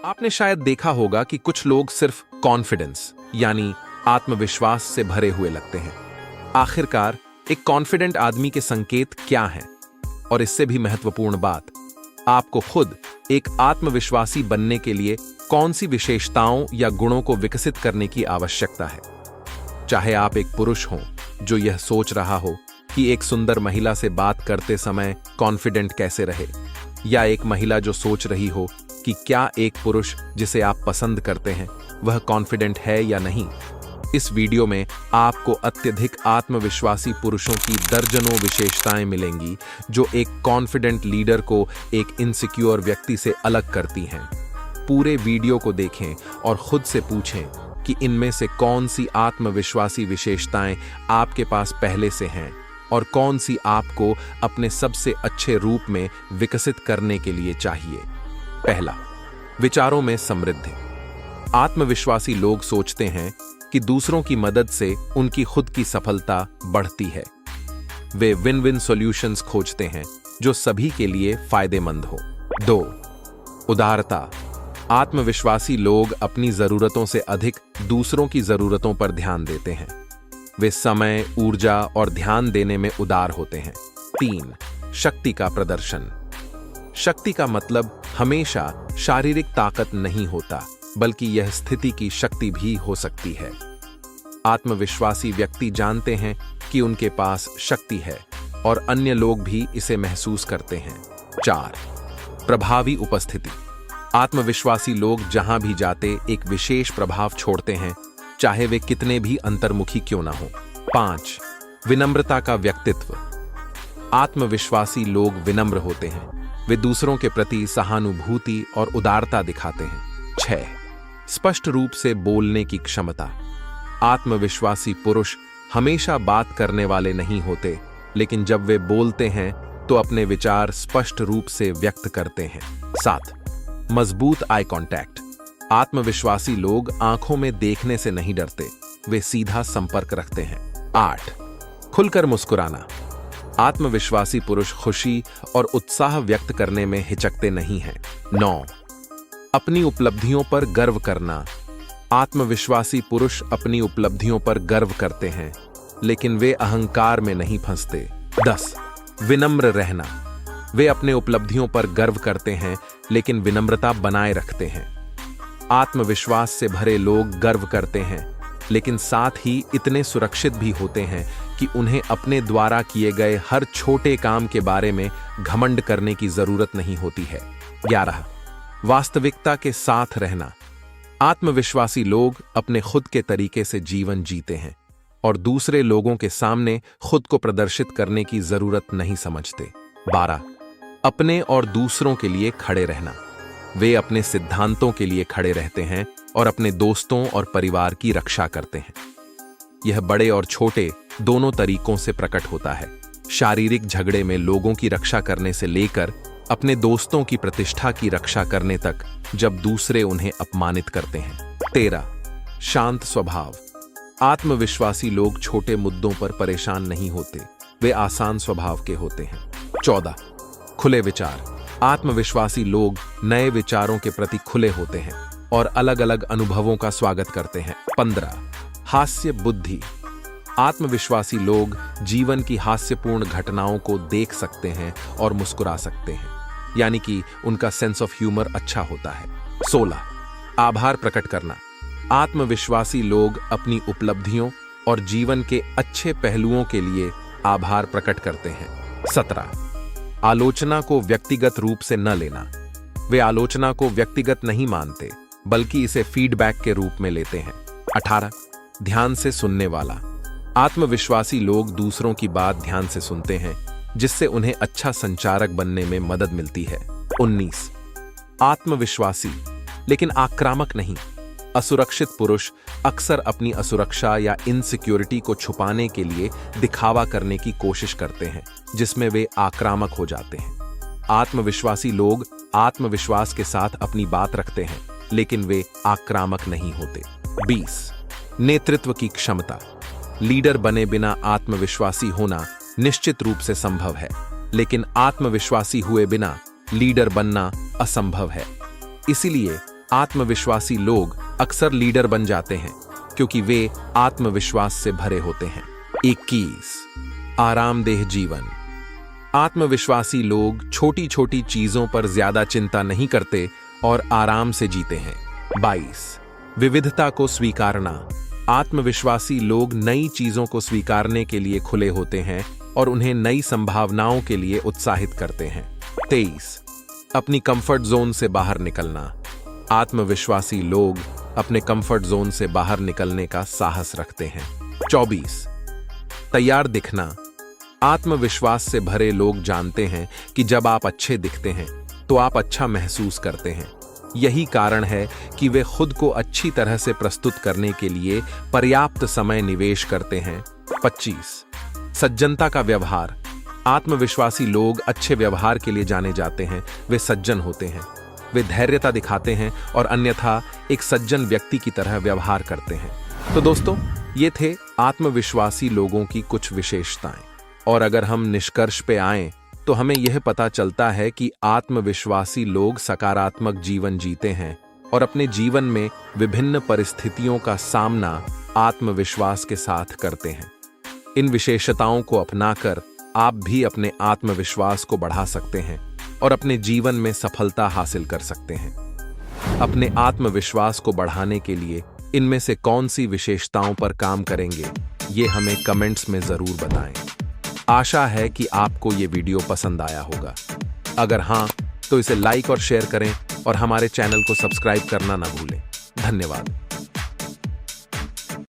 आपने शायद देखा होगा कि कुछ लोग सिर्फ कॉन्फिडेंस यानी आत्मविश्वास से भरे हुए लगते हैं। आखिरकार एक कॉन्फिडेंट आदमी के संकेत क्या हैं? और इससे भी महत्वपूर्ण बात, आपको खुद एक आत्मविश्वासी बनने के लिए कौन सी विशेषताओं या गुणों को विकसित करने की आवश्यकता है। चाहे आप एक पुरुष हों जो यह सोच रहा हो कि एक सुंदर महिला से बात करते समय कॉन्फिडेंट कैसे रहे, या एक महिला जो सोच रही हो कि क्या एक पुरुष जिसे आप पसंद करते हैं वह कॉन्फिडेंट है या नहीं। इस वीडियो में आपको अत्यधिक आत्मविश्वासी पुरुषों की दर्जनों विशेषताएं मिलेंगी जो एक कॉन्फिडेंट लीडर को एक इनसिक्योर व्यक्ति से अलग करती हैं। पूरे वीडियो को देखें और खुद से पूछें कि इनमें से कौन सी आत्मविश्वासी विशेषताएं आपके पास पहले से हैं और कौन सी आपको अपने सबसे अच्छे रूप में विकसित करने के लिए चाहिए। पहला, विचारों में समृद्धि। आत्मविश्वासी लोग सोचते हैं कि दूसरों की मदद से उनकी खुद की सफलता बढ़ती है। वे विन विन सॉल्यूशंस खोजते हैं जो सभी के लिए फायदेमंद हो। 2, उदारता। आत्मविश्वासी लोग अपनी जरूरतों से अधिक दूसरों की जरूरतों पर ध्यान देते हैं। वे समय, ऊर्जा और ध्यान देने में उदार होते हैं। 3, शक्ति का प्रदर्शन। शक्ति का मतलब हमेशा शारीरिक ताकत नहीं होता, बल्कि यह स्थिति की शक्ति भी हो सकती है। आत्मविश्वासी व्यक्ति जानते हैं कि उनके पास शक्ति है और अन्य लोग भी इसे महसूस करते हैं। 4, प्रभावी उपस्थिति। आत्मविश्वासी लोग जहां भी जाते एक विशेष प्रभाव छोड़ते हैं, चाहे वे कितने भी अंतर्मुखी क्यों ना हो। 5, विनम्रता का व्यक्तित्व। आत्मविश्वासी लोग विनम्र होते हैं। वे दूसरों के प्रति सहानुभूति और उदारता दिखाते हैं। 6, स्पष्ट रूप से बोलने की क्षमता। आत्मविश्वासी पुरुष हमेशा बात करने वाले नहीं होते, लेकिन जब वे बोलते हैं तो अपने विचार स्पष्ट रूप से व्यक्त करते हैं। 7, मजबूत आई कांटेक्ट। आत्मविश्वासी लोग आंखों में देखने से नहीं डरते, वे सीधा संपर्क रखते हैं। 8, खुलकर मुस्कुराना। आत्मविश्वासी पुरुष खुशी और उत्साह व्यक्त करने में हिचकते नहीं हैं। 9, अपनी उपलब्धियों पर गर्व करना। आत्मविश्वासी पुरुष अपनी उपलब्धियों पर गर्व करते हैं, लेकिन वे अहंकार में नहीं फंसते। 10, विनम्र रहना। वे अपने उपलब्धियों पर गर्व करते हैं, लेकिन विनम्रता बनाए रखते हैं। आत्मविश्वास से भरे लोग गर्व करते हैं, लेकिन साथ ही इतने सुरक्षित भी होते हैं कि उन्हें अपने द्वारा किए गए हर छोटे काम के बारे में घमंड करने की जरूरत नहीं होती है। 11, वास्तविकता के साथ रहना। आत्मविश्वासी लोग अपने खुद के तरीके से जीवन जीते हैं और दूसरे लोगों के सामने खुद को प्रदर्शित करने की जरूरत नहीं समझते। 12, अपने और दूसरों के लिए खड़े रहना। वे अपने सिद्धांतों के लिए खड़े रहते हैं और अपने दोस्तों और परिवार की रक्षा करते हैं। यह बड़े और छोटे दोनों तरीकों से प्रकट होता है। शारीरिक झगड़े में लोगों की रक्षा करने से लेकर अपने दोस्तों की प्रतिष्ठा की रक्षा करने तक, जब दूसरे उन्हें अपमानित करते हैं। 13, शांत स्वभाव। आत्मविश्वासी लोग छोटे मुद्दों पर परेशान नहीं होते, वे आसान स्वभाव के होते हैं। 14, खुले विचार। आत्मविश्वासी लोग नए विचारों के प्रति खुले होते हैं और अलग अलग अनुभवों का स्वागत करते हैं। 15, हास्य बुद्धि। आत्मविश्वासी लोग जीवन की हास्यपूर्ण घटनाओं को देख सकते हैं और मुस्कुरा सकते हैं, यानी कि उनका सेंस ऑफ ह्यूमर अच्छा होता है। 16, आभार प्रकट करना। आत्मविश्वासी लोग अपनी उपलब्धियों और जीवन के अच्छे पहलुओं के लिए आभार प्रकट करते हैं। 17, आलोचना को व्यक्तिगत रूप से न लेना। वे आलोचना को व्यक्तिगत नहीं मानते, बल्कि इसे फीडबैक के रूप में लेते हैं। 18, ध्यान से सुनने वाला। आत्मविश्वासी लोग दूसरों की बात ध्यान से सुनते हैं, जिससे उन्हें अच्छा संचारक बनने में मदद मिलती है। 19, आत्मविश्वासी लेकिन आक्रामक नहीं। असुरक्षित पुरुष अक्सर अपनी असुरक्षा या इनसिक्योरिटी को छुपाने के लिए दिखावा करने की कोशिश करते हैं, जिसमें वे आक्रामक हो जाते हैं। आत्मविश्वासी लोग आत्मविश्वास के साथ अपनी बात रखते हैं, लेकिन वे आक्रामक नहीं होते। 20, नेतृत्व की क्षमता। लीडर बने बिना आत्मविश्वासी होना निश्चित रूप से संभव है, लेकिन आत्मविश्वासी हुए बिना लीडर बनना असंभव है। इसीलिए आत्मविश्वासी लोग अक्सर लीडर बन जाते हैं क्योंकि वे आत्मविश्वास से भरे होते हैं। 21 आरामदेह जीवन। आत्मविश्वासी लोग छोटी छोटी चीजों पर ज्यादा चिंता नहीं करते और आराम से जीते हैं। 22 विविधता को स्वीकारना। आत्मविश्वासी लोग नई चीजों को स्वीकारने के लिए खुले होते हैं और उन्हें नई संभावनाओं के लिए उत्साहित करते हैं। 23 अपनी कंफर्ट जोन से बाहर निकलना। आत्मविश्वासी लोग अपने कंफर्ट जोन से बाहर निकलने का साहस रखते हैं। 24 तैयार दिखना। आत्मविश्वास से भरे लोग जानते हैं कि जब आप अच्छे दिखते हैं तो आप अच्छा महसूस करते हैं। यही कारण है कि वे खुद को अच्छी तरह से प्रस्तुत करने के लिए पर्याप्त समय निवेश करते हैं। 25 सज्जनता का व्यवहार। आत्मविश्वासी लोग अच्छे व्यवहार के लिए जाने जाते हैं। वे सज्जन होते हैं, वे धैर्यता दिखाते हैं और अन्यथा एक सज्जन व्यक्ति की तरह व्यवहार करते हैं। तो दोस्तों, ये थे आत्मविश्वासी लोगों की कुछ विशेषताएं। और अगर हम निष्कर्ष पे आएं तो हमें यह पता चलता है कि आत्मविश्वासी लोग सकारात्मक जीवन जीते हैं और अपने जीवन में विभिन्न परिस्थितियों का सामना आत्मविश्वास के साथ करते हैं। इन विशेषताओं को अपनाकर आप भी अपने आत्मविश्वास को बढ़ा सकते हैं और अपने जीवन में सफलता हासिल कर सकते हैं। अपने आत्मविश्वास को बढ़ाने के लिए इनमें से कौन सी विशेषताओं पर काम करेंगे, ये हमें कमेंट्स में जरूर बताएं। आशा है कि आपको ये वीडियो पसंद आया होगा। अगर हाँ, तो इसे लाइक और शेयर करें और हमारे चैनल को सब्सक्राइब करना ना भूलें। धन्यवाद।